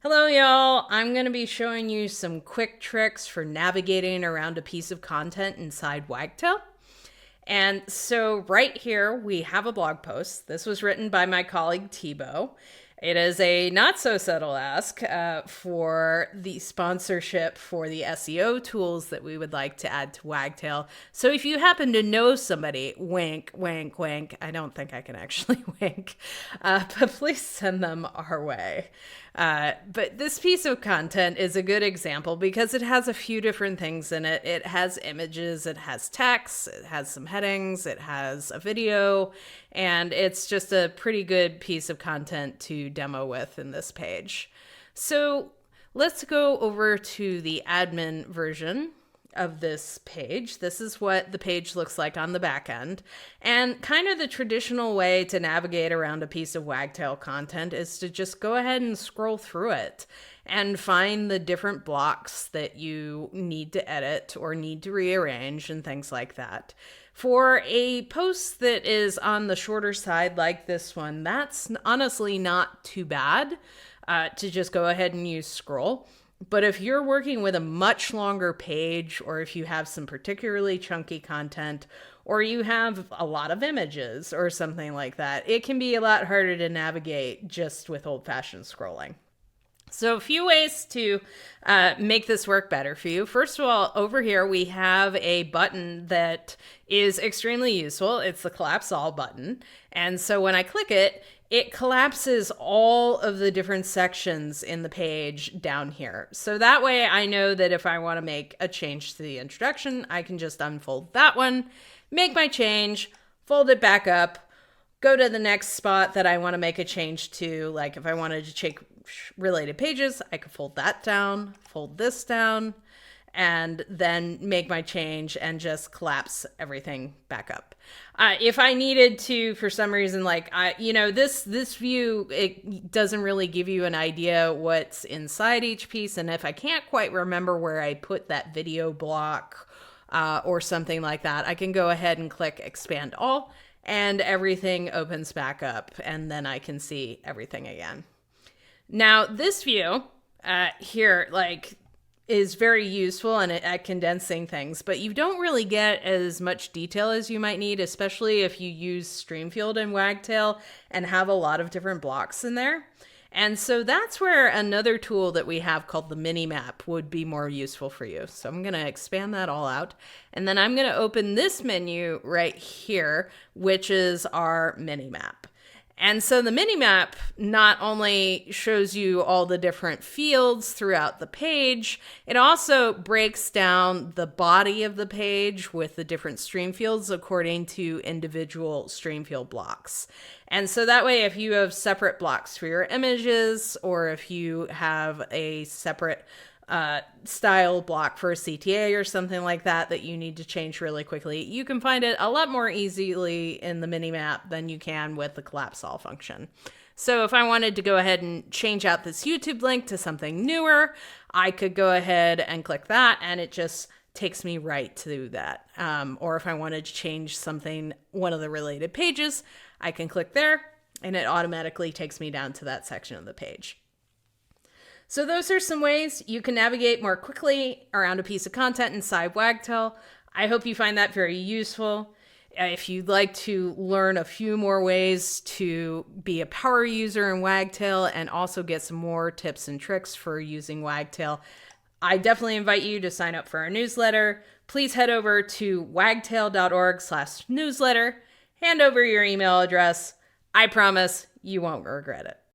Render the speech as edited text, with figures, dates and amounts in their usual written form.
Hello y'all, I'm going to be showing you some quick tricks for navigating around a piece of content inside Wagtail. And so right here we have a blog post. This was written by my colleague Thibaut. It is a not so subtle ask for the sponsorship for the SEO tools that we would like to add to Wagtail. So if you happen to know somebody, wink, wink, wink, I don't think I can actually wink, but please send them our way. But this piece of content is a good example because it has a few different things in it. It has images, it has text, it has some headings, it has a video, and it's just a pretty good piece of content to demo with in this page. So let's go over to the admin version of this page. This is what the page looks like on the back end. And kind of the traditional way to navigate around a piece of Wagtail content is to just go ahead and scroll through it and find the different blocks that you need to edit or need to rearrange and things like that. For a post that is on the shorter side like this one, that's honestly not too bad to just go ahead and use scroll. But if you're working with a much longer page, or if you have some particularly chunky content, or you have a lot of images or something like that, it can be a lot harder to navigate just with old-fashioned scrolling. So a few ways to make this work better for you. First of all, over here we have a button that is extremely useful. It's the collapse all button. And so when I click it, it collapses all of the different sections in the page down here. So that way I know that if I want to make a change to the introduction, I can just unfold that one, make my change, fold it back up, go to the next spot that I want to make a change to. Like if I wanted to check related pages, I could fold that down, fold this down, and then make my change and just collapse everything back up. If I needed to, for some reason, like this view, it doesn't really give you an idea what's inside each piece. And if I can't quite remember where I put that video block or something like that, I can go ahead and click expand all and everything opens back up and then I can see everything again. Now this view here, is very useful at condensing things, but you don't really get as much detail as you might need, especially if you use Streamfield and Wagtail and have a lot of different blocks in there. And so that's where another tool that we have called the Minimap would be more useful for you. So I'm going to expand that all out. And then I'm going to open this menu right here, which is our Minimap. And so the Minimap not only shows you all the different fields throughout the page, it also breaks down the body of the page with the different stream fields according to individual stream field blocks. And so that way, if you have separate blocks for your images, or if you have a separate style block for a CTA or something like that that you need to change really quickly, you can find it a lot more easily in the Minimap than you can with the collapse all function. So if I wanted to go ahead and change out this YouTube link to something newer, I could go ahead and click that and it just takes me right to that. Or if I wanted to change something, one of the related pages, I can click there and it automatically takes me down to that section of the page. So those are some ways you can navigate more quickly around a piece of content inside Wagtail. I hope you find that very useful. If you'd like to learn a few more ways to be a power user in Wagtail and also get some more tips and tricks for using Wagtail, I definitely invite you to sign up for our newsletter. Please head over to wagtail.org/newsletter, hand over your email address. I promise you won't regret it.